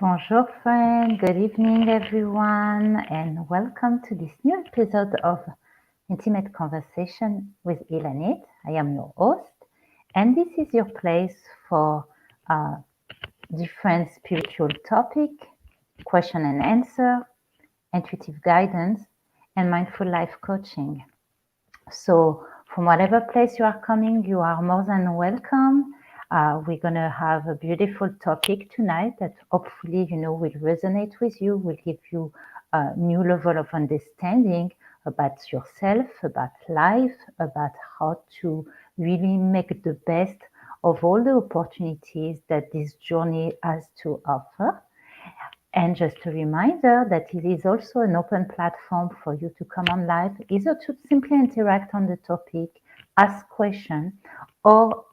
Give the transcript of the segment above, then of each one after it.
Bonjour friend, good evening everyone, and welcome to this new episode of Intimate Conversation with Ilanit. I am your host, and this is your place for different spiritual topic, question and answer, intuitive guidance, and mindful life coaching. So, from whatever place you are coming, you are more than welcome. We're going to have a beautiful topic tonight that hopefully, will resonate with you, will give you a new level of understanding about yourself, about life, about how to really make the best of all the opportunities that this journey has to offer. And just a reminder that it is also an open platform for you to come on live, either to simply interact on the topic, ask questions, or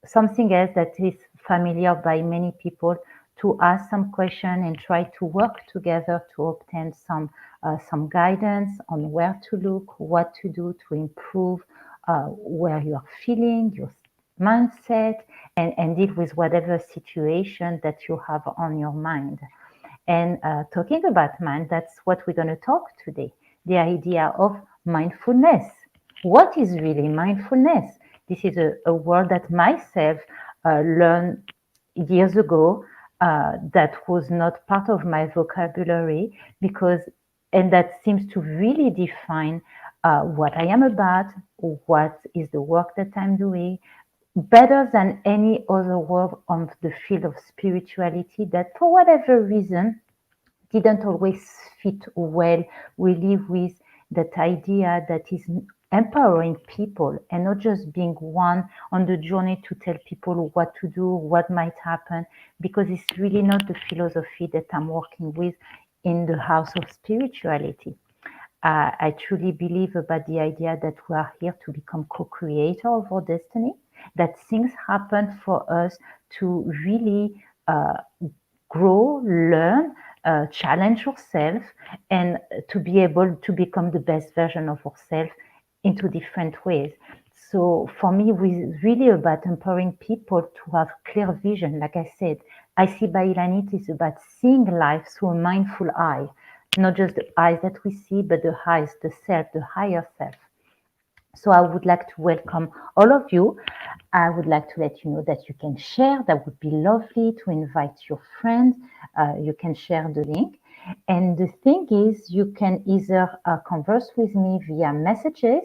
something else that is familiar by many people, to ask some question and try to work together to obtain some guidance on where to look, what to do to improve where you are feeling, your mindset, and deal with whatever situation that you have on your mind. And talking about mind, that's what we're going to talk today, the idea of mindfulness. What is really mindfulness? This is a word that myself learned years ago, that was not part of my vocabulary, because, and that seems to really define what I am about, what is the work that I'm doing, better than any other word on the field of spirituality, that for whatever reason didn't always fit well really with that idea that is empowering people and not just being one on the journey to tell people what to do, what might happen, because it's really not the philosophy that I'm working with in the house of spirituality. I truly believe about the idea that we are here to become co-creator of our destiny, that things happen for us to really grow, learn, challenge yourself, and to be able to become the best version of ourselves into different ways. So for me, it's really about empowering people to have clear vision. Like I said, I see by Ilanit is about seeing life through a mindful eye, not just the eyes that we see, but the eyes, the self, the higher self. So I would like to welcome all of you. I would like to let you know that you can share. That would be lovely to invite your friends. You can share the link. And the thing is, you can either converse with me via messages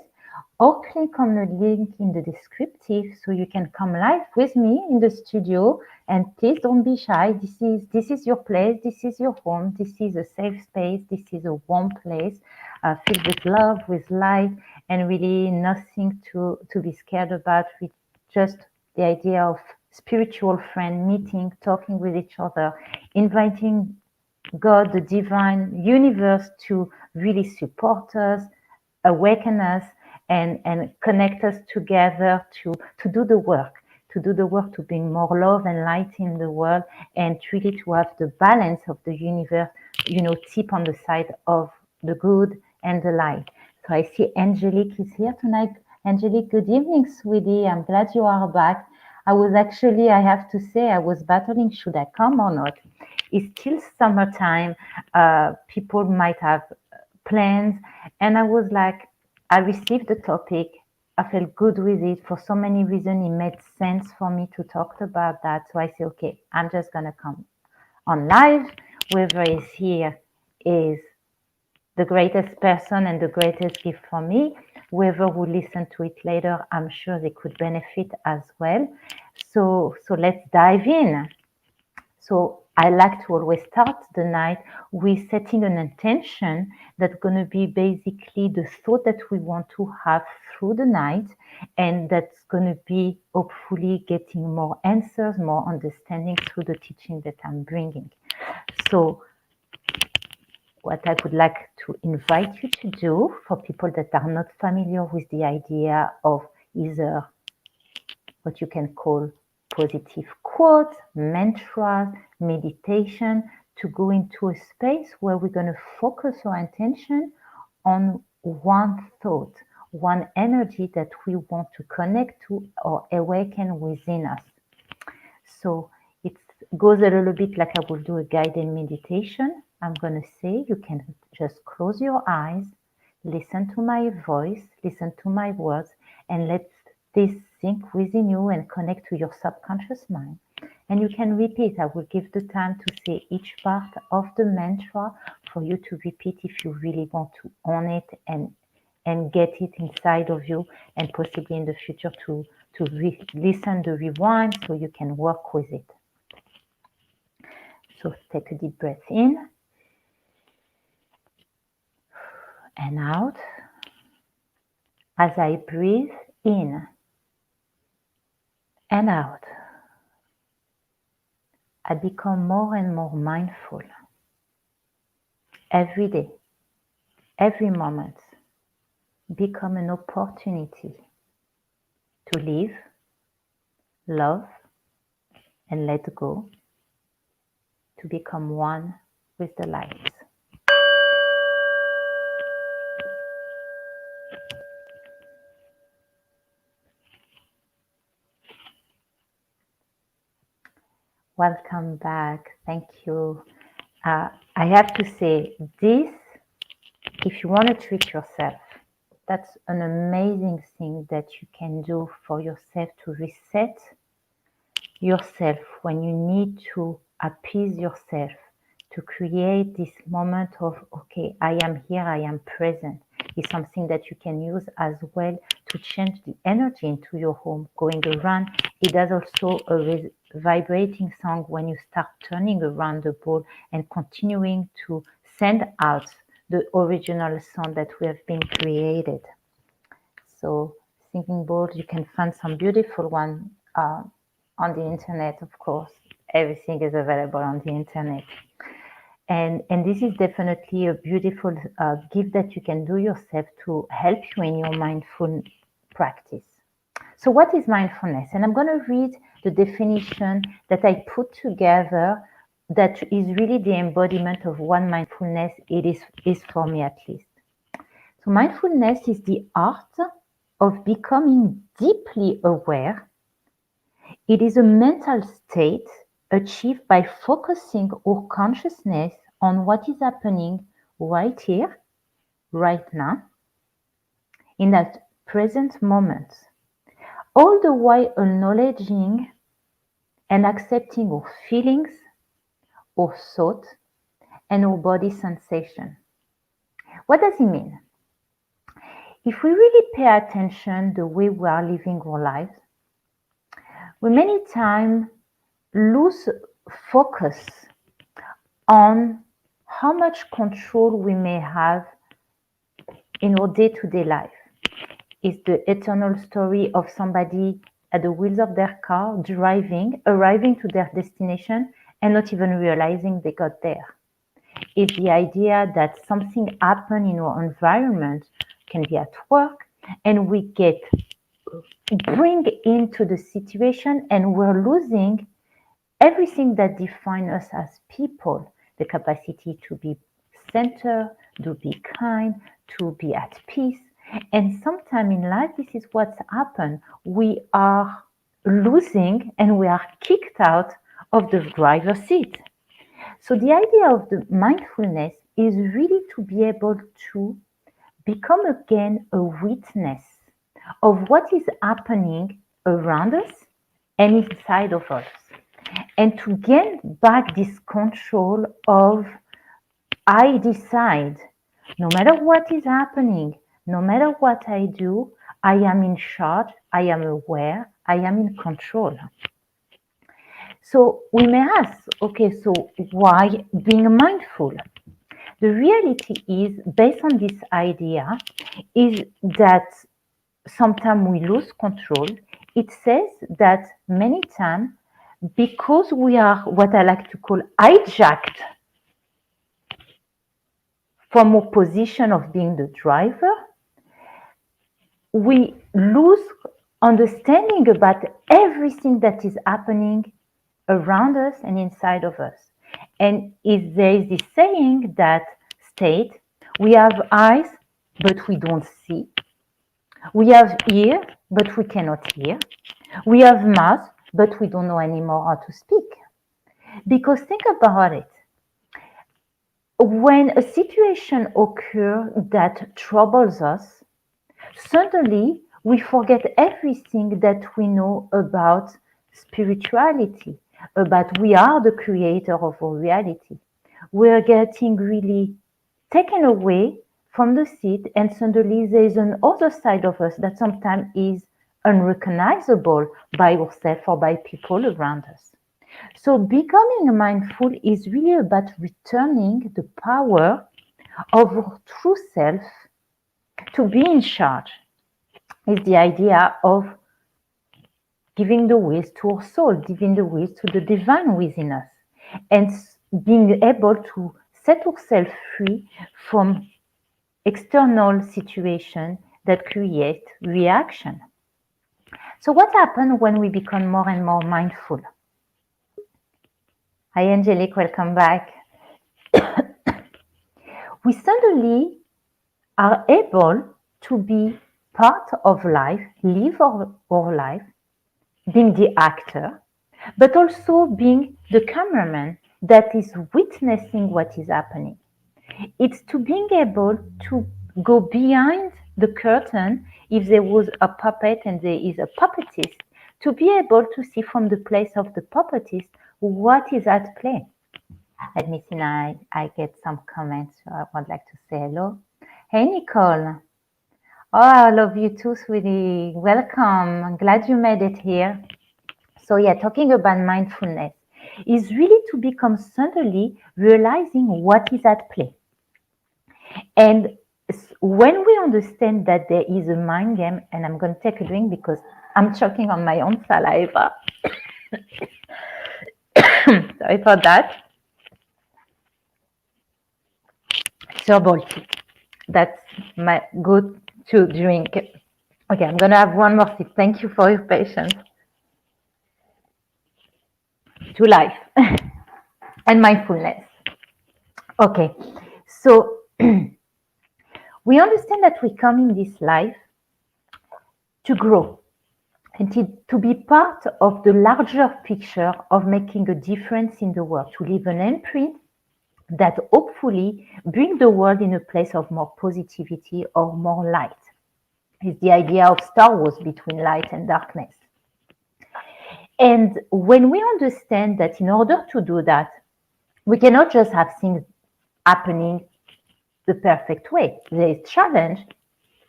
or click on the link in the descriptive so you can come live with me in the studio. And please don't be shy. This is your place. This is your home. This is a safe space. This is a warm place filled with love, with light, and really nothing to be scared about, with just the idea of spiritual friend meeting, talking with each other, inviting God, the divine universe, to really support us, awaken us, and connect us together to do the work, to bring more love and light in the world, and really to have the balance of the universe, tip on the side of the good and the light. So I see Angelique is here tonight. Angelique, good evening, sweetie. I'm glad you are back. I have to say, I was battling, should I come or not? It's still summertime. People might have plans. And I was like, I received the topic. I felt good with it for so many reasons. It made sense for me to talk about that. So I said, okay, I'm just going to come on live. Whoever is here is the greatest person and the greatest gift for me. Whoever will listen to it later, I'm sure they could benefit as well. So let's dive in. So I like to always start the night with setting an intention that's going to be basically the thought that we want to have through the night, and that's going to be hopefully getting more answers, more understanding through the teaching that I'm bringing. So what I would like to invite you to do, for people that are not familiar with the idea of either what you can call positive quotes, mantras, meditation, to go into a space where we're going to focus our attention on one thought, one energy that we want to connect to or awaken within us. So it's goes a little bit like I will do a guided meditation. I'm going to say you can just close your eyes, listen to my voice, listen to my words, and let this sink within you and connect to your subconscious mind. And you can repeat. I will give the time to say each part of the mantra for you to repeat if you really want to own it and get it inside of you, and possibly in the future to listen the rewind so you can work with it. So take a deep breath in and out. As I breathe in and out, I become more and more mindful. Every day, every moment become an opportunity to live, love, and let go, to become one with the light. Welcome back. Thank you. I have to say this, if you want to treat yourself, that's an amazing thing that you can do for yourself to reset yourself when you need to appease yourself, to create this moment of, okay, I am here, I am present, is something that you can use as well to change the energy into your home. Going around, it does also a vibrating sound when you start turning around the ball and continuing to send out the original sound that we have been created. So thinking board, you can find some beautiful one on the internet, of course. Everything is available on the internet. And this is definitely a beautiful gift that you can do yourself to help you in your mindful practice. So what is mindfulness? And I'm going to read the definition that I put together that is really the embodiment of what mindfulness is for me, at least. So mindfulness is the art of becoming deeply aware. It is a mental state achieved by focusing our consciousness on what is happening right here, right now, in that present moment, all the while acknowledging and accepting our feelings, our thoughts, and our body sensation. What does it mean? If we really pay attention the way we are living our lives, we many times lose focus on how much control we may have in our day-to-day life. It's the eternal story of somebody at the wheels of their car driving, arriving to their destination and not even realizing they got there. It's the idea that something happened in our environment, can be at work, and we get bring into the situation and we're losing everything that defines us as people, the capacity to be centered, to be kind, to be at peace. And sometime in life, this is what's happened. We are losing and we are kicked out of the driver's seat. So the idea of the mindfulness is really to be able to become again a witness of what is happening around us and inside of us, and to gain back this control of, I decide, no matter what is happening, no matter what I do, I am in charge, I am aware, I am in control. So we may ask, okay, so why being mindful? The reality is, based on this idea, is that sometimes we lose control. It says that many times, because we are what I like to call hijacked from a position of being the driver, we lose understanding about everything that is happening around us and inside of us. And there is this saying that states, we have eyes, but we don't see. We have ears, but we cannot hear. We have mouth, but we don't know anymore how to speak. Because think about it. When a situation occurs that troubles us, suddenly we forget everything that we know about spirituality, about we are the creator of our reality. We're getting really taken away from the seat, and suddenly there is an other side of us that sometimes is unrecognizable by ourselves or by people around us. So becoming mindful is really about returning the power of our true self to be in charge. Is the idea of giving the ways to our soul, giving the ways to the divine within us, and being able to set ourselves free from external situation that create reaction. So what happens when we become more and more mindful? Hi Angelique, welcome back. We suddenly are able to be part of life, live our life, being the actor, but also being the cameraman that is witnessing what is happening. It's to being able to go behind the curtain if there was a puppet and there is a puppetist, to be able to see from the place of the puppetist what is at play. Let me see now, I get some comments, so I would like to say hello. Hey, Nicole. Oh, I love you too, sweetie. Welcome. I'm glad you made it here. So yeah, talking about mindfulness is really to become suddenly realizing what is at play. And when we understand that there is a mind game, and I'm going to take a drink because I'm choking on my own saliva. Sorry for that. Herbal tea. That's my go-to drink. Okay, I'm going to have one more sip. Thank you for your patience. To life and mindfulness. Okay, so we understand that we come in this life to grow and to be part of the larger picture of making a difference in the world, to leave an imprint that hopefully bring the world in a place of more positivity or more light. It's the idea of Star Wars, between light and darkness. And when we understand that in order to do that, we cannot just have things happening the perfect way. There is challenge,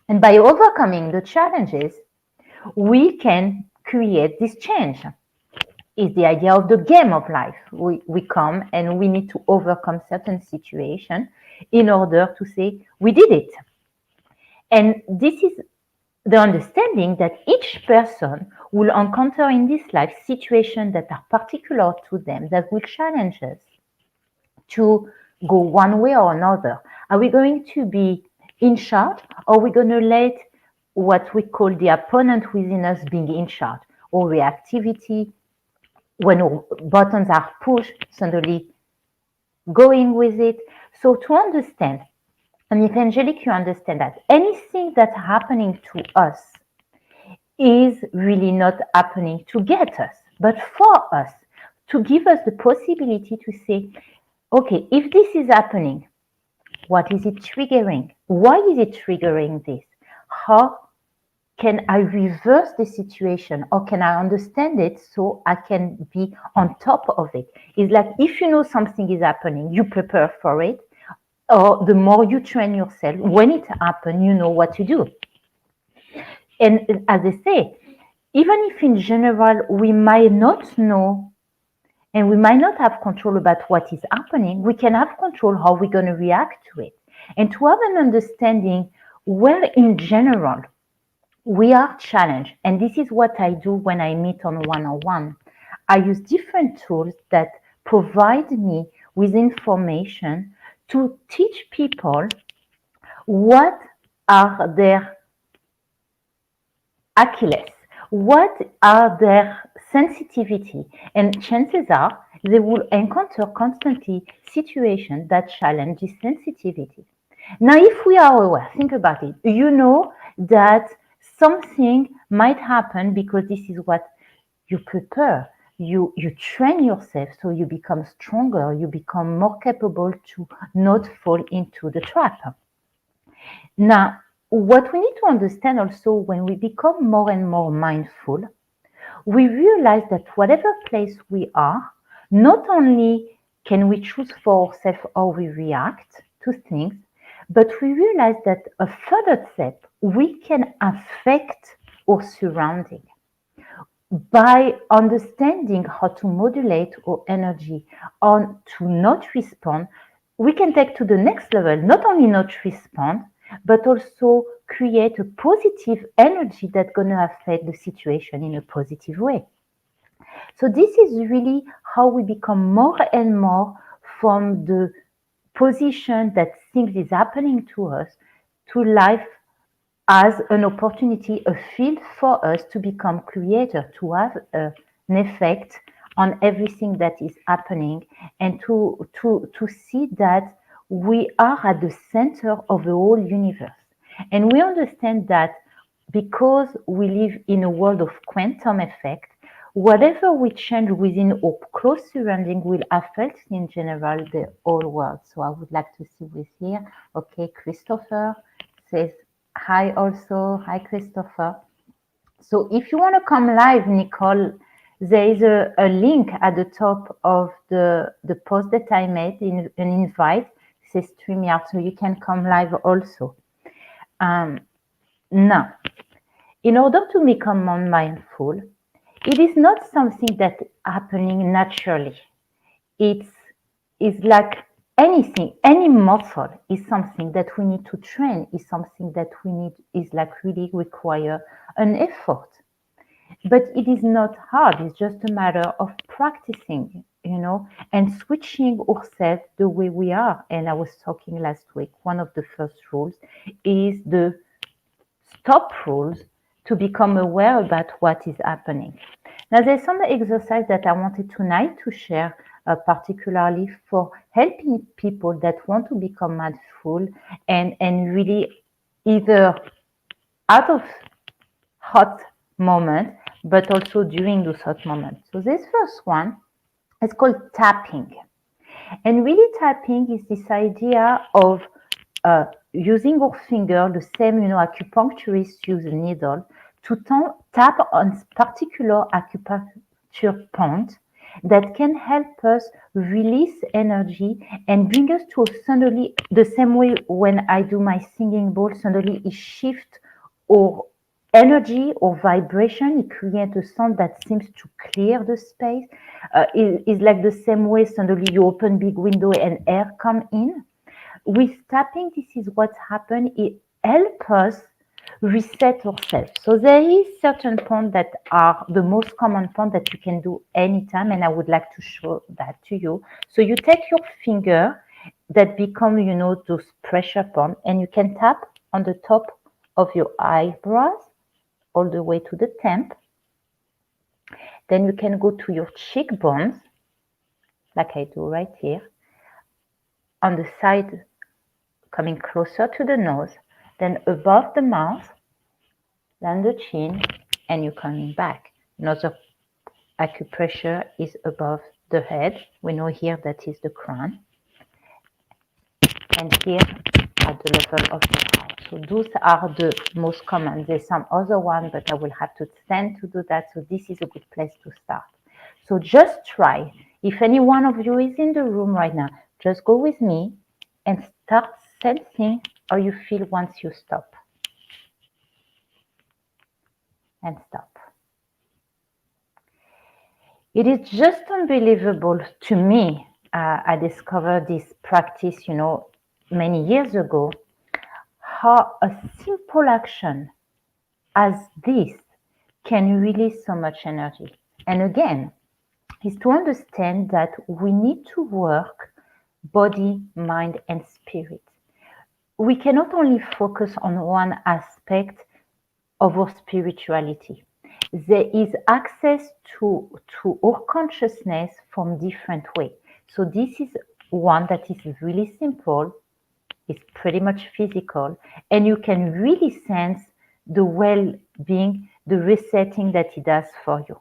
and by overcoming the challenges, we can create this change. Is the idea of the game of life. We come and we need to overcome certain situations in order to say we did it. And this is the understanding that each person will encounter in this life situations that are particular to them, that will challenge us to go one way or another. Are we going to be in charge, or are we going to let what we call the opponent within us being in charge, or reactivity, when our buttons are pushed, suddenly going with it? So to understand, and if Angelique, you understand that anything that's happening to us is really not happening to get us, but for us, to give us the possibility to say, okay, if this is happening, what is it triggering? Why is it triggering this? How can I reverse the situation, or can I understand it so I can be on top of it? It's like if you know something is happening, you prepare for it, or the more you train yourself, when it happens, you know what to do. And as I say, even if in general we might not know and we might not have control about what is happening, we can have control how we're going to react to it. And to have an understanding where in general we are challenged. And this is what I do when I meet on one-on-one. I use different tools that provide me with information to teach people what are their Achilles, what are their sensitivity, and chances are they will encounter constantly situations that challenge this sensitivity. Now, if we are aware, think about it, you know that something might happen because this is what you prepare. you train yourself, so you become stronger, you become more capable to not fall into the trap. Now, what we need to understand also, when we become more and more mindful, we realize that whatever place we are, not only can we choose for ourselves how we react to things, but we realize that a further step, we can affect our surrounding by understanding how to modulate our energy on to not respond. We can take to the next level, not only not respond, but also create a positive energy that's going to affect the situation in a positive way. So this is really how we become more and more from the position that things is happening to us to life as an opportunity, a field for us to become creator, to have an effect on everything that is happening, and to see that we are at the center of the whole universe. And we understand that because we live in a world of quantum effect, whatever we change within our close surrounding will affect in general the whole world. So I would like to see with here. Okay, Christopher says hi also. Hi, Christopher. So if you want to come live, Nicole, there is a link at the top of the post that I made, in an invite. It says StreamYard, so you can come live also. Now, in order to become more mindful, it is not something that's happening naturally. It's like anything, any muscle is something that we need to train, is something that we need, is like really require an effort. But it is not hard, it's just a matter of practicing, and switching ourselves the way we are. And I was talking last week, one of the first rules is the stop rules, to become aware about what is happening. Now, there's some exercise that I wanted tonight to share, particularly for helping people that want to become mindful and really either out of hot moment, but also during those hot moments. So this first one is called tapping. And really tapping is this idea of using our finger, the same, acupuncturists use a needle to tap on particular acupuncture point that can help us release energy and bring us to suddenly, the same way when I do my singing bowl, suddenly it shifts our energy or vibration. It creates a sound that seems to clear the space. It's like the same way suddenly you open big window and air come in. With tapping, this is what happens. It helps us reset ourselves. So there is certain points that are the most common points that you can do anytime, and I would like to show that to you. So you take your finger that become, those pressure points, and you can tap on the top of your eyebrows all the way to the temp. Then you can go to your cheekbones, like I do right here, on the side, coming closer to the nose, then above the mouth, then the chin, and you're coming back. Another acupressure is above the head. We know here that is the crown. And here at the level of the heart. So those are the most common. There's some other one, but I will have to stand to do that. So this is a good place to start. So just try. If any one of you is in the room right now, just go with me and start sensing how you feel once you stop. And stop. It is just unbelievable to me. I discovered this practice, many years ago, how a simple action as this can release so much energy. And again, is to understand that we need to work body, mind, and spirit. We cannot only focus on one aspect of our spirituality. There is access to our consciousness from different ways. So this is one that is really simple. It's pretty much physical, and you can really sense the well-being, the resetting that it does for you.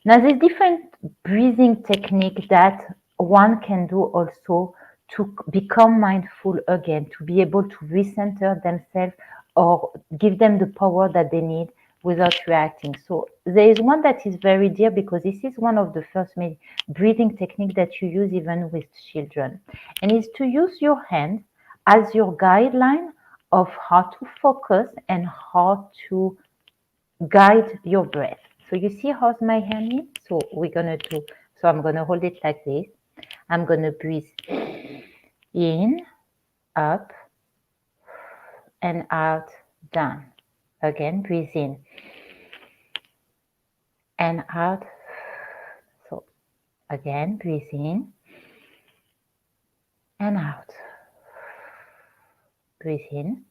Now, there's different breathing technique that one can do also to become mindful again, to be able to recenter themselves or give them the power that they need without reacting. So there is one that is very dear because this is one of the first breathing technique that you use even with children, and is to use your hand as your guideline of how to focus and how to guide your breath. So you see how's my hand in? So we're gonna do, so I'm gonna hold it like this. I'm gonna breathe in, up, and out, down. Again, breathe in and out. So again, breathe in and out. Breathe in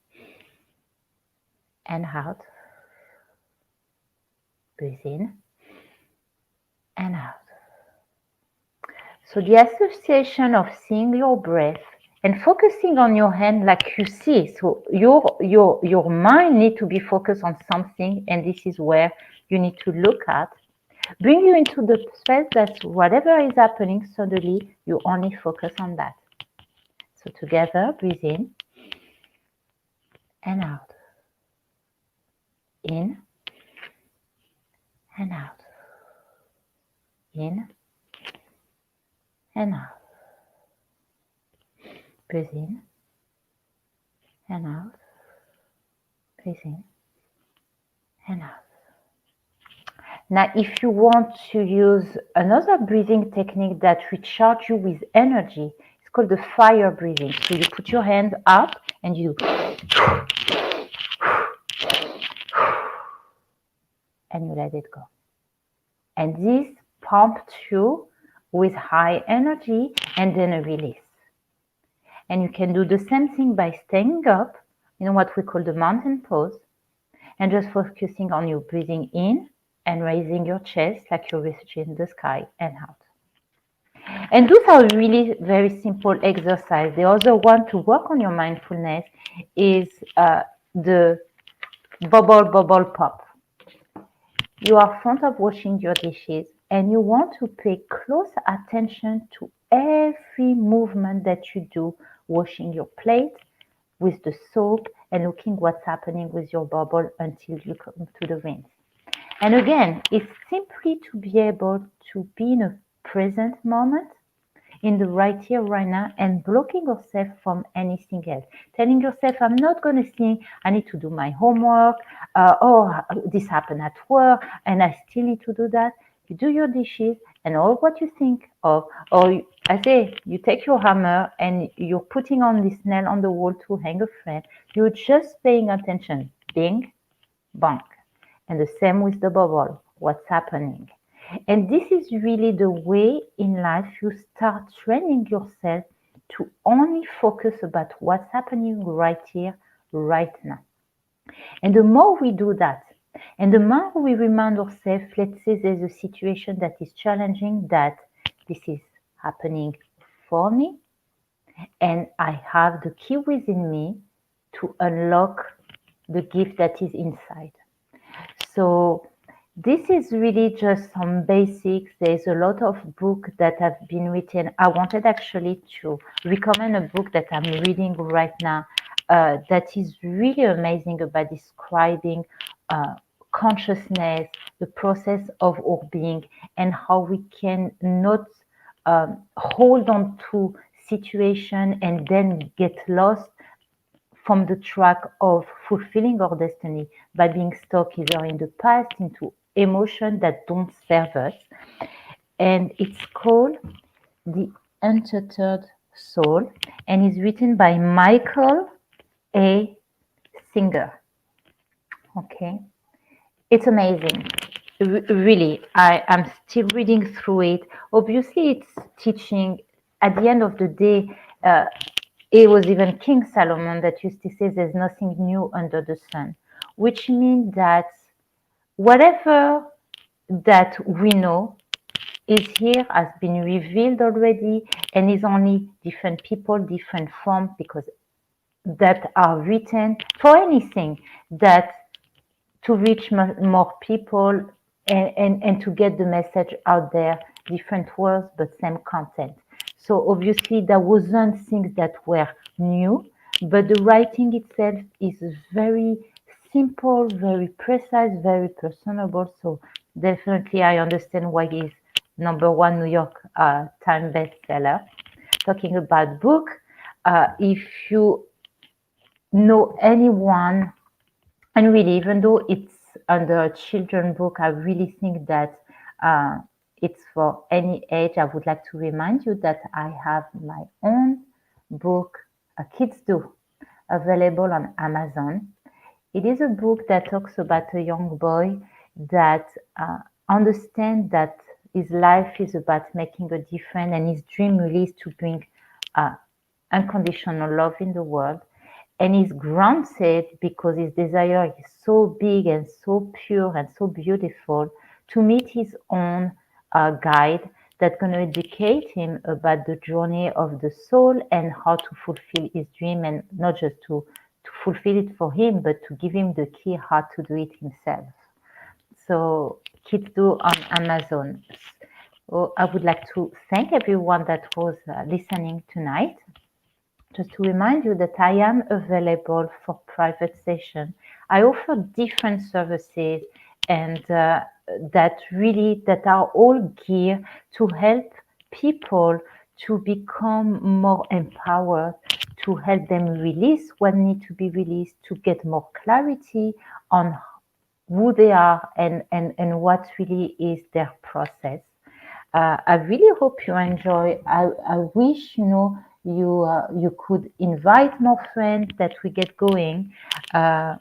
and out. Breathe in and out. So the association of seeing your breath and focusing on your hand like you see. So your mind need to be focused on something, and this is where you need to look at. Bring you into the space that whatever is happening, suddenly you only focus on that. So together, breathe in and out. In and out. In and out. Breathe in and out. Breathe in and out. Now, if you want to use another breathing technique that recharges you with energy, it's called the fire breathing. So you put your hand up and you and you let it go. And this pumps you with high energy and then a release. And you can do the same thing by staying up, what we call the mountain pose, and just focusing on you breathing in and raising your chest like you're reaching the sky and out. And those are really very simple exercise. The other one to work on your mindfulness is the bubble pop. You are front of washing your dishes and you want to pay close attention to every movement that you do, washing your plate with the soap and looking what's happening with your bubble until you come to the rinse. And again, it's simply to be able to be in a present moment, in the right here, right now, and blocking yourself from anything else. Telling yourself, I'm not going to think, I need to do my homework, this happened at work, and I still need to do that. You do your dishes, and all what you think of, or I say, you take your hammer and you're putting on this nail on the wall to hang a frame. You're just paying attention. Bing, bang. And the same with the bubble. What's happening? And this is really the way in life you start training yourself to only focus about what's happening right here, right now. And the more we do that, and the more we remind ourselves, let's say there's a situation that is challenging, that this is happening for me, and I have the key within me to unlock the gift that is inside. So this is really just some basics. There's a lot of books that have been written. I wanted actually to recommend a book that I'm reading right now that is really amazing about describing consciousness, the process of our being, and how we can not hold on to situation and then get lost from the track of fulfilling our destiny by being stuck either in the past into emotions that don't serve us. And it's called The Untethered Soul and is written by Michael A. Singer. Okay. It's amazing. Really, I am still reading through it. Obviously, it's teaching. At the end of the day, it was even King Solomon that used to say there's nothing new under the sun, which means that whatever that we know is here, has been revealed already, and is only different people, different form, because that are written for anything that to reach more people, and to get the message out there, different words but same content. So obviously there wasn't things that were new, but the writing itself is very simple, very precise, very personable. So definitely I understand why he's #1 New York Times bestseller. Talking about book, if you know anyone, and really, even though it's under a children book, I really think that uh, it's for any age. I would like to remind you that I have my own book, Kids Do, available on Amazon. It is a book that talks about a young boy that understands that his life is about making a difference, and his dream really is to bring uh, unconditional love in the world. And he's granted because his desire is so big and so pure and so beautiful to meet his own guide that's going to educate him about the journey of the soul and how to fulfill his dream, and not just to fulfill it for him, but to give him the key how to do it himself. So Kids Do on Amazon. So I would like to thank everyone that was listening tonight. Just to remind you that I am available for private session. I offer different services and that are all geared to help people to become more empowered, to help them release what needs to be released, to get more clarity on who they are and what really is their process. I really hope you enjoy. I wish you could invite more friends that we get going. As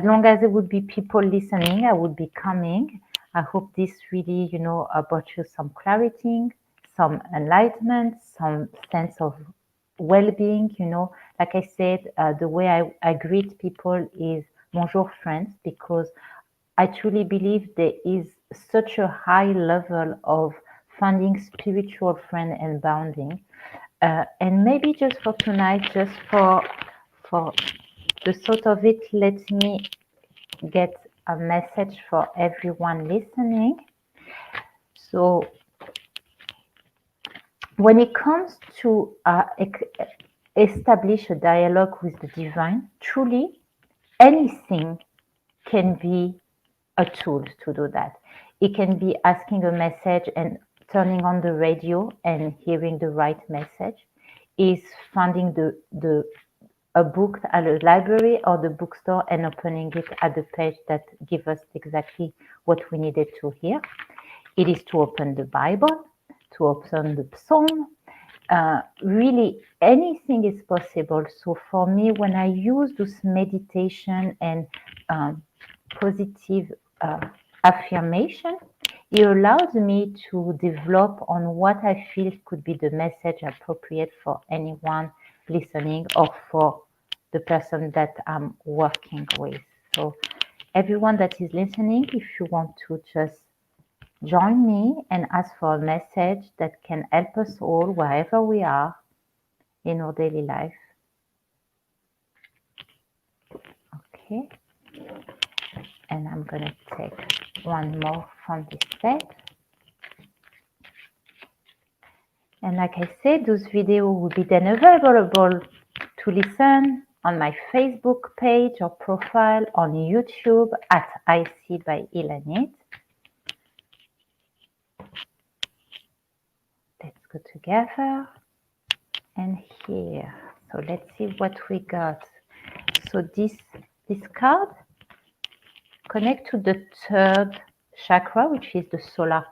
long as there would be people listening, I would be coming. I hope this really brought you some clarity, some enlightenment, some sense of well-being. Like I said, the way I greet people is Bonjour Friends, because I truly believe there is such a high level of finding spiritual friend and bonding. And maybe just for tonight, just for the thought of it, let me get a message for everyone listening. So when it comes to establish a dialogue with the divine, truly anything can be a tool to do that. It can be asking a message and turning on the radio and hearing the right message. Is finding a book at a library or the bookstore and opening it at the page that gives us exactly what we needed to hear. It is to open the Bible, to open the Psalm. Really, anything is possible. So for me, when I use this meditation and positive affirmation, it allows me to develop on what I feel could be the message appropriate for anyone listening or for the person that I'm working with. So everyone that is listening, if you want to just join me and ask for a message that can help us all wherever we are in our daily life. Okay. And I'm going to take one more from this set. And like I said, those videos will be then available to listen on my Facebook page or profile, on YouTube at IC by Ilanit. Let's go together and here. So let's see what we got. So this card connect to the third chakra, which is the solar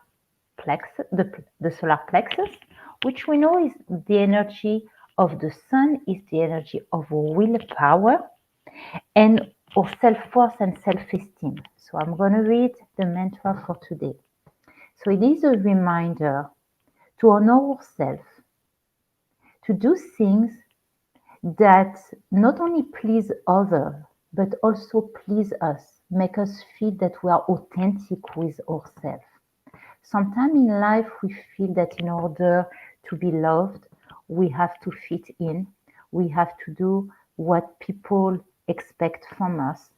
plexus, the solar plexus, which we know is the energy of the sun, is the energy of willpower and of self-worth and self-esteem. So I'm going to read the mantra for today. So it is a reminder to honor ourselves, to do things that not only please others, but also please us, make us feel that we are authentic with ourselves. Sometimes in life, we feel that in order to be loved, we have to fit in. We have to do what people expect from us.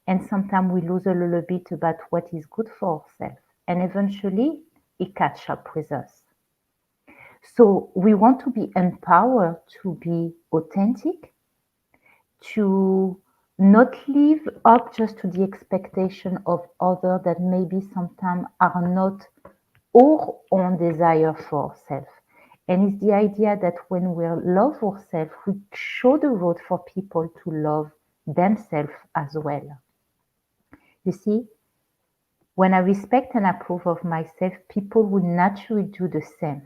And sometimes we lose a little bit about what is good for ourselves. And eventually it catch up with us. So we want to be empowered to be authentic, to not live up just to the expectation of others that maybe sometimes are not our own desire for ourselves. And it's the idea that when we love ourselves, we show the road for people to love themselves as well. You see, when I respect and approve of myself, people will naturally do the same.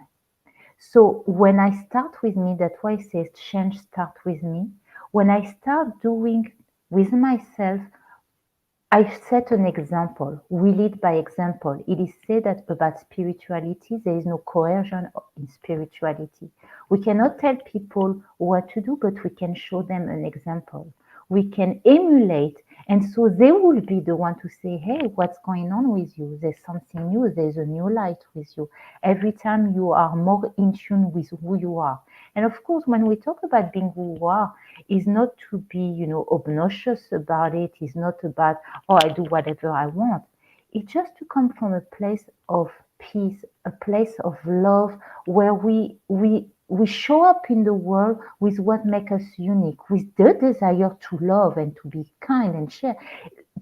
So when I start with me, that's why I say change start with me. When I start doing with myself, I set an example. We lead by example. It is said that about spirituality, there is no coercion in spirituality. We cannot tell people what to do, but we can show them an example. We can emulate, and so they will be the one to say, hey, what's going on with you? There's something new, there's a new light with you. Every time you are more in tune with who you are. And of course, when we talk about being who you are, is not to be, obnoxious about it. It's not about, oh, I do whatever I want. It's just to come from a place of peace, a place of love, where we show up in the world with what makes us unique, with the desire to love and to be kind and share.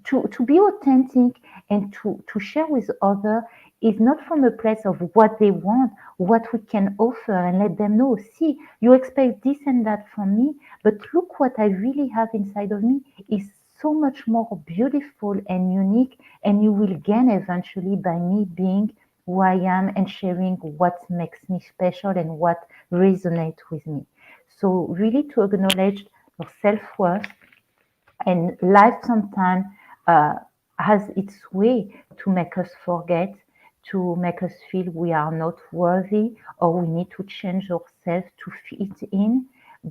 To be authentic and to share with others is not from a place of what they want, what we can offer, and let them know, see, you expect this and that from me, but look what I really have inside of me is so much more beautiful and unique, and you will gain eventually by me being who I am and sharing what makes me special and what resonates with me. So really to acknowledge your self-worth, and life sometimes uh, has its way to make us forget, to make us feel we are not worthy or we need to change ourselves to fit in.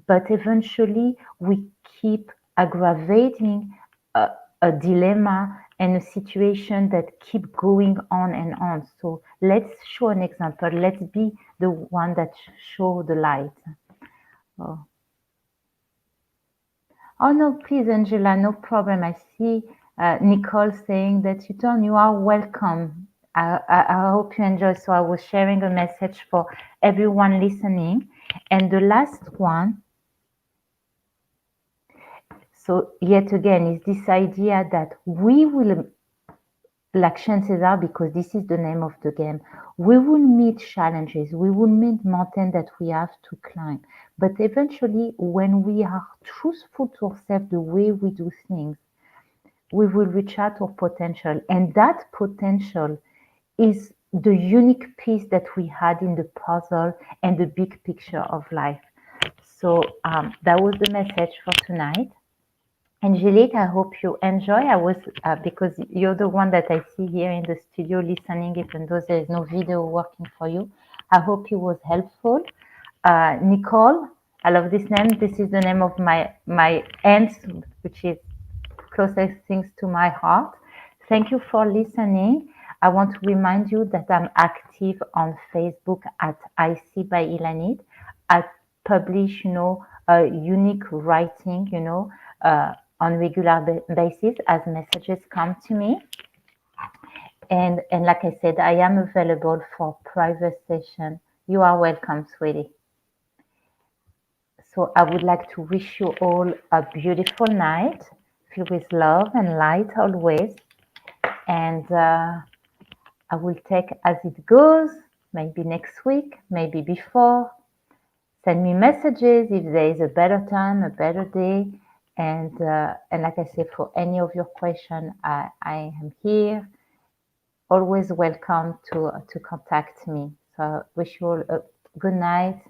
But eventually we keep aggravating a dilemma and a situation that keep going on and on. So let's show an example. Let's be the one that show the light. Oh. Oh no, please, Angela, no problem. I see Nicole saying that you are welcome. I hope you enjoy. So I was sharing a message for everyone listening. And the last one, so yet again, is this idea that we will, like chances are, because this is the name of the game, we will meet challenges, we will meet mountains that we have to climb. But eventually, when we are truthful to ourselves, the way we do things, we will reach out our potential. And that potential is the unique piece that we had in the puzzle and the big picture of life. So that was the message for tonight. Angelique, I hope you enjoy. I was because you're the one that I see here in the studio listening, even though there is no video working for you. I hope it was helpful. Nicole, I love this name. This is the name of my aunt, which is closest things to my heart. Thank you for listening. I want to remind you that I'm active on Facebook at IC by Ilanit. I publish, unique writing, on regular basis as messages come to me. And like I said, I am available for private session. You are welcome, sweetie. So I would like to wish you all a beautiful night, filled with love and light always. And I will take as it goes, maybe next week, maybe before. Send me messages if there is a better time, a better day. And like I said, for any of your questions, I am here. Always welcome to contact me. So I wish you all a good night,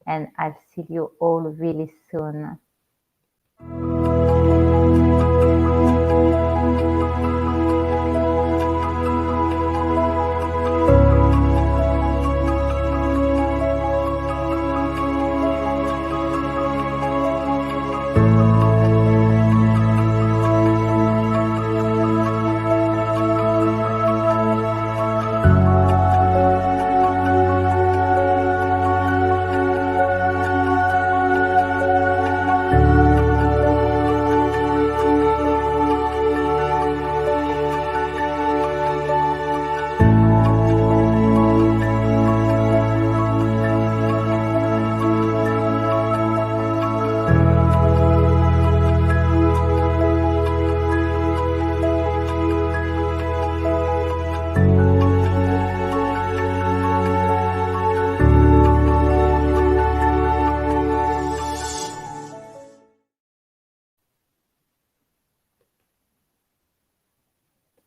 and I'll see you all really soon.